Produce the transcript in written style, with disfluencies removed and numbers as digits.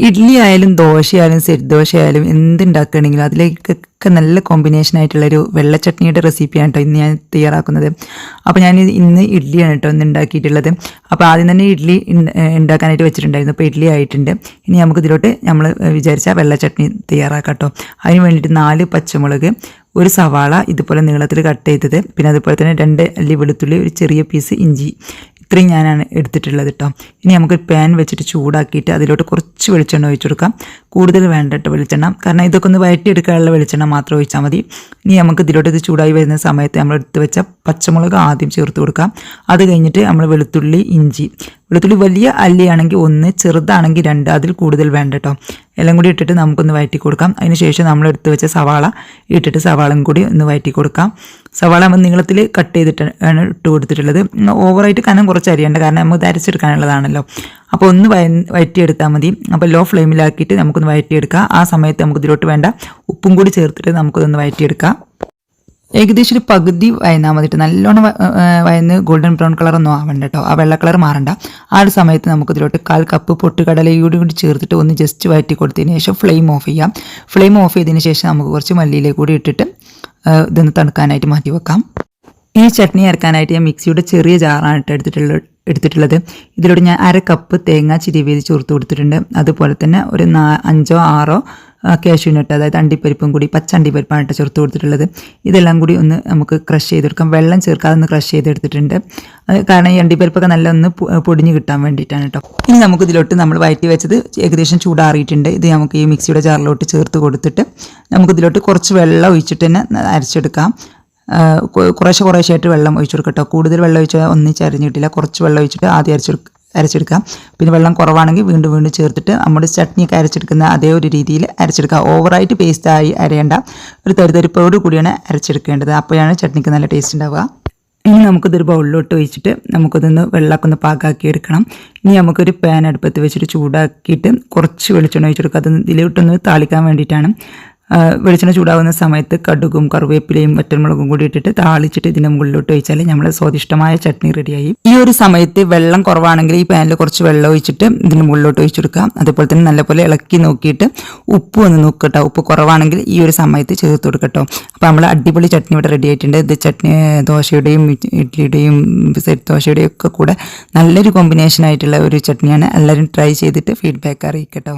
ഇഡ്ഡലി ആയാലും ദോശയായാലും സെറ്റ് ദോശയായാലും എന്തുണ്ടാക്കുകയാണെങ്കിലും അതിലേക്കൊക്കെ നല്ല കോമ്പിനേഷൻ ആയിട്ടുള്ളൊരു വെള്ള ചട്നിയുടെ റെസിപ്പിയാണ് കേട്ടോ ഇന്ന് ഞാൻ തയ്യാറാക്കുന്നത്. അപ്പോൾ ഞാൻ ഇന്ന് ഇഡ്ഡലിയാണ് കേട്ടോ ഇന്ന് ഉണ്ടാക്കിയിട്ടുള്ളത്. അപ്പോൾ ആദ്യം തന്നെ ഇഡ്ഡലി ഉണ്ടാക്കാനായിട്ട് വെച്ചിട്ടുണ്ടായിരുന്നു. അപ്പോൾ ഇഡ്ഡലി ആയിട്ടുണ്ട്. ഇനി നമുക്ക് ഇതിലോട്ട് നമ്മൾ വിചാരിച്ച വെള്ള ചട്നി തയ്യാറാക്കാം കേട്ടോ. അതിന് വേണ്ടിയിട്ട് 4 പച്ചമുളക്, ഒരു സവാള ഇതുപോലെ നീളത്തിൽ കട്ട് ചെയ്തത്, പിന്നെ അതുപോലെ തന്നെ 2 അല്ലി വെളുത്തുള്ളി, ഒരു ചെറിയ പീസ് ഇഞ്ചി, ഇത്രയും ഞാനാണ് എടുത്തിട്ടുള്ളത് കേട്ടോ. ഇനി നമുക്ക് പാൻ വെച്ചിട്ട് ചൂടാക്കിയിട്ട് അതിലോട്ട് കുറച്ച് വെളിച്ചെണ്ണ ഒഴിച്ചു കൊടുക്കാം. കൂടുതൽ വേണ്ട കേട്ടോ വെളിച്ചെണ്ണ, കാരണം ഇതൊക്കെ ഒന്ന് വഴറ്റിയെടുക്കാനുള്ള വെളിച്ചെണ്ണ മാത്രം ഒഴിച്ചാൽ മതി. ഇനി നമുക്ക് ഇതിലോട്ട് ഇത് ചൂടായി വരുന്ന സമയത്ത് നമ്മൾ എടുത്ത് വെച്ച പച്ചമുളക് ആദ്യം ചേർത്ത് കൊടുക്കാം. അത് കഴിഞ്ഞിട്ട് നമ്മൾ വെളുത്തുള്ളി, ഇഞ്ചി, വെളുത്തുള്ളി വലിയ അല്ലിയാണെങ്കിൽ 1, ചെറുതാണെങ്കിൽ 2, അതിൽ കൂടുതൽ വേണ്ട കേട്ടോ. എല്ലാം കൂടി ഇട്ടിട്ട് നമുക്കൊന്ന് വഴറ്റി കൊടുക്കാം. അതിന് ശേഷം നമ്മൾ എടുത്ത് വെച്ച സവാള ഇട്ടിട്ട് സവാളയും കൂടി ഒന്ന് വഴറ്റി കൊടുക്കാം. സവാള നമ്മൾ നീളത്തിൽ കട്ട് ചെയ്തിട്ടാണ് ഇട്ട് കൊടുത്തിട്ടുള്ളത്. ഓവറായിട്ട് കനം കുറച്ച് അരിയേണ്ട, കാരണം നമുക്ക് അരച്ചെടുക്കാനുള്ളതാണല്ലോ. അപ്പോൾ ഒന്ന് വഴറ്റിയെടുത്താൽ മതി. അപ്പോൾ ലോ ഫ്ലെയിമിലാക്കിയിട്ട് നമുക്കൊന്ന് വഴറ്റിയെടുക്കാം. ആ സമയത്ത് നമുക്ക് ഇതിലോട്ട് വേണ്ട ഉപ്പും കൂടി ചേർത്തിട്ട് നമുക്കൊന്ന് വഴറ്റിയെടുക്കാം. ഏകദേശം ഒരു പകുതി വയന്നാൽ മതിയിട്ട്, നല്ലോണം വയന്ന് ഗോൾഡൻ ബ്രൗൺ കളറൊന്നും ആവണ്ട കേട്ടോ, ആ വെള്ള കളർ മാറണ്ട. ആ ഒരു സമയത്ത് നമുക്ക് ഇതിലോട്ട് 1/4 കപ്പ് പൊട്ടുകടലയോട് കൂടി ചേർത്തിട്ട് ഒന്ന് ജസ്റ്റ് വഴറ്റി കൊടുത്തതിന് ശേഷം ഫ്ലെയിം ഓഫ് ചെയ്യാം. ഫ്ലെയിം ഓഫ് ചെയ്തതിന് ശേഷം നമുക്ക് കുറച്ച് മല്ലിയിലേക്ക് കൂടി ഇട്ടിട്ട് ഇതൊന്ന് തണുക്കാനായിട്ട് മാറ്റി വെക്കാം. ഈ ചട്നി അരക്കാനായിട്ട് ഞാൻ മിക്സിയുടെ ചെറിയ ജാറാണ് എടുത്തിട്ടുള്ളത്. ഇതിലോട്ട് ഞാൻ 1/2 കപ്പ് തേങ്ങ ചിരവിയത് ചേർത്ത് കൊടുത്തിട്ടുണ്ട്. അതുപോലെ തന്നെ ഒരു 5 6 കാഷ്യൂനട്ട്, അതായത് അണ്ടിപ്പരിപ്പും കൂടി, പച്ച അണ്ടിപ്പരിപ്പാണ് ചേർത്ത് കൊടുത്തിട്ടുള്ളത്. ഇതെല്ലാം കൂടി ഒന്ന് നമുക്ക് ക്രഷ് ചെയ്തെടുക്കാം. വെള്ളം ചേർക്കാതെ ഒന്ന് ക്രഷ് ചെയ്തെടുത്തിട്ടുണ്ട്. കാരണം ഈ അണ്ടിപ്പരിപ്പൊക്കെ നല്ല ഒന്ന് പൊടിഞ്ഞ് കിട്ടാൻ വേണ്ടിയിട്ടാണ് കേട്ടോ. ഇനി നമുക്ക് ഇതിലോട്ട് നമ്മൾ വഴറ്റി വെച്ചത് ഏകദേശം ചൂടാറിയിട്ടുണ്ട്. ഇത് നമുക്ക് ഈ മിക്സിയുടെ ജാറിലോട്ട് ചേർത്ത് കൊടുത്തിട്ട് നമുക്കിതിലോട്ട് കുറച്ച് വെള്ളം ഒഴിച്ചിട്ട് തന്നെ അരച്ചെടുക്കാം. കുറേശ്ശായിട്ട് വെള്ളം ഒഴിച്ചു കൊടുക്കട്ടോ. കൂടുതൽ വെള്ളം ഒഴിച്ചാൽ ഒന്നിച്ച് അരിഞ്ഞ് കിട്ടില്ല. കുറച്ച് വെള്ളം ഒഴിച്ചിട്ട് ആദ്യം അരച്ചെടുക്കാം. പിന്നെ വെള്ളം കുറവാണെങ്കിൽ വീണ്ടും ചേർത്തിട്ട് നമ്മുടെ ചട്നിയൊക്കെ അരച്ചെടുക്കുന്ന അതേ ഒരു രീതിയിൽ അരച്ചെടുക്കുക. ഓവറായിട്ട് പേസ്റ്റായി അരയേണ്ട, ഒരു തരിതരിപ്പോട് കൂടിയാണ് അരച്ചെടുക്കേണ്ടത്. അപ്പോഴാണ് ചട്നിക്ക് നല്ല ടേസ്റ്റ് ഉണ്ടാവുക. ഇനി നമുക്കിതൊരു ബൗളിലോട്ട് ഒഴിച്ചിട്ട് നമുക്കിതൊന്ന് വെള്ളമൊക്കെ ഒന്ന് പാകാക്കി എടുക്കണം. ഇനി നമുക്കൊരു പാൻ അടുപ്പത്ത് വെച്ചിട്ട് ചൂടാക്കിയിട്ട് കുറച്ച് വെളിച്ചെണ്ണ ഒഴിച്ചെടുക്കുക. അത് ഇതിലോട്ടൊന്ന് താളിക്കാൻ വേണ്ടിയിട്ടാണ്. വെളിച്ചെണ്ണ ചൂടാകുന്ന സമയത്ത് കടുകും കറിവേപ്പിലയും വറ്റൽമുളകും കൂടി ഇട്ടിട്ട് താളിച്ചിട്ട് ഇതിൻ്റെ മുകളിലോട്ട് ഒഴിച്ചാൽ നമ്മുടെ സ്വാദിഷ്ടമായ ചട്നി റെഡിയായി. ഈ ഒരു സമയത്ത് വെള്ളം കുറവാണെങ്കിൽ ഈ പാനിൽ കുറച്ച് വെള്ളം ഒഴിച്ചിട്ട് ഇതിന് മുകളിലോട്ട് ഒഴിച്ചു കൊടുക്കാം. അതുപോലെ തന്നെ നല്ലപോലെ ഇളക്കി നോക്കിയിട്ട് ഉപ്പ് ഒന്ന് നോക്കട്ടോ. ഉപ്പ് കുറവാണെങ്കിൽ ഈ ഒരു സമയത്ത് ചേർത്ത് കൊടുക്കട്ടോ. അപ്പോൾ നമ്മൾ അടിപൊളി ചട്നി ഇവിടെ റെഡി ആയിട്ടുണ്ട്. ഇത് ചട്നി ദോശയുടെയും ഇഡ്ഡലിയുടെയും സെറ്റ് ദോശയുടെയും ഒക്കെ കൂടെ നല്ലൊരു കോമ്പിനേഷൻ ആയിട്ടുള്ള ഒരു ചട്നിയാണ്. എല്ലാവരും ട്രൈ ചെയ്തിട്ട് ഫീഡ്ബാക്ക് അറിയിക്കട്ടോ.